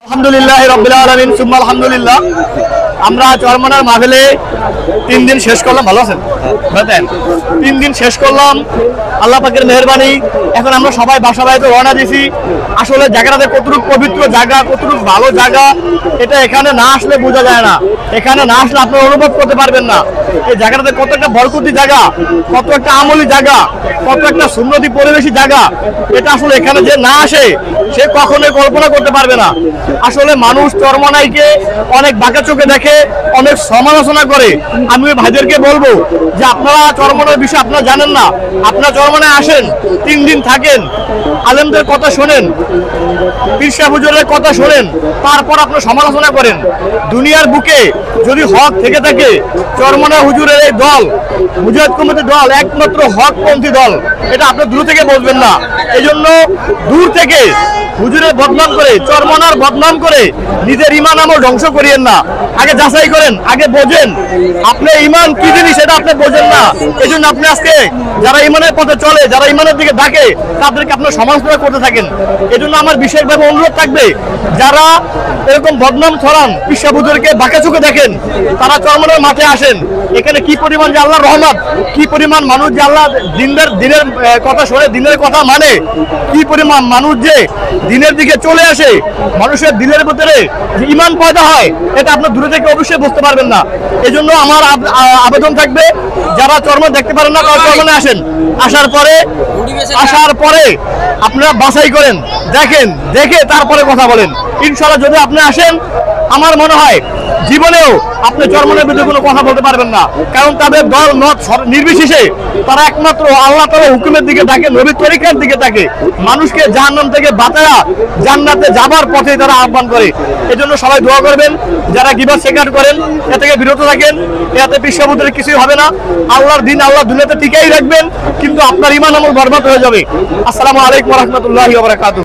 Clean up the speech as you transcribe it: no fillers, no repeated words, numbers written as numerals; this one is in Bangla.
আলহামদুলিল্লাহ রাব্বিল আলামিন সুম্মা আলহামদুলিল্লাহ। আমরা চরমনার মাহফিলে 3 দিন শেষ করলাম। ভালো আছেন? বুঝলেন, 3 দিন শেষ করলাম আল্লাহ পাকের মেহেরবানি। এখন আমরা সবাই বাসা বাড়িতে রওনা দিয়েছি। আসলে জায়গাটাতে কতটুকু পবিত্র জায়গা, কতটুকু ভালো জায়গা, এটা এখানে না আসলে বোঝা যায় না। এখানে না আসলে আপনি অনুভব করতে পারবেন না এই জায়গাটাতে কত একটা বরকতি জায়গা, কত একটা আমলি জায়গা, কত একটা সুন্নতি পরিবেশী জায়গা। এটা আসলে এখানে যে না আসে সে কখনোই কল্পনা করতে পারবে না। আসলে মানুষ চরমনাইকে অনেক বাঁকা চোখে দেখে, অনেক সমালোচনা করে। আমি ভাইদেরকে বলবো যে আপনারা চরমনার বিষয় আপনারা জানেন না, আপনারা চরমনায় আসেন, 3 দিন থাকেন, আলেমদের কথা শোনেন, পীর সাহেব হুজুরের কথা শোনেন, তারপর আপনারা সমালোচনা করেন। দুনিয়ার বুকে যদি হক থেকে থাকে, চরমনা হুজুরের এই দল, মুজাহিদ কমিটির দল একমাত্র হকপন্থী দল। এটা আপনি দূর থেকে বলবেন না। এই জন্য দূর থেকে হুজুরের বদনাম করে, চরমনার বদনাম করে নিজের ইমান আমল ধ্বংস করিয়েন না। আগে যাচাই করেন, আগে বোঝেন আপনি ইমান কি জিনিস, এটা আপনি বোঝেন না। এই জন্য আপনি আজকে যারা ইমানের পথে চলে, যারা ইমানের দিকে ডাকে, তাদেরকে আপনার সমালোচনা করতে থাকেন। এই জন্য আমার বিশেষভাবে অনুরোধ থাকবে, যারা এরকম বদনাম ছড়ান, পীর সাহেব হুজুরকে বাঁকা চোখে দেখেন, তারা চরমনার মাঠে আসেন। এখানে কি পরিমাণ যে আল্লাহর রহমত, কি পরিমাণ মানুষ যে আল্লাহ দিনের কথা শোনে, দিনের কথা মানে, কি পরিমাণ মানুষ যে দিনের দিকে চলে আসে, মানুষের দিলের ভিতরে যে ইমান পয়দা হয়, এটা আপনার দূরে থেকে অবশ্যই বুঝতে পারবেন না। এই জন্য আমার আবেদন থাকবে, যারা চরমনা দেখতে পারেন না তারা চরমনে আসেন। আসার পরে আপনারা বাছাই করেন, দেখেন, দেখে তারপরে কথা বলেন। ইনশাআল্লাহ যদি আপনি আসেন, আমার মনে হয় জীবনেও আপনি চরমনের বিরুদ্ধে কোনো কথা বলতে পারবেন না। কারণ তাদের দল মত নির্বিশেষে তারা একমাত্র আল্লাহ তাআলার হুকুমের দিকে থাকে, নবীর তরিকার দিকে থাকে। মানুষকে জাহান্নাম থেকে বাঁচায়া জান্নাতে যাবার পথে তারা আহ্বান করে। এজন্য সবাই দোয়া করবেন, যারা গিবত স্বীকার করেন এ থেকে বিরত থাকেন। এতে পীর সাহেব হুজুরের কিছুই হবে না। আল্লাহর দিন আল্লাহ দুনিয়াতে টিকাই রাখবেন, কিন্তু আপনার ঈমান আমল বরবাদ হয়ে যাবে। আসসালামু আলাইকুম ওয়া রাহমাতুল্লাহি ওয়া বারাকাতুহু।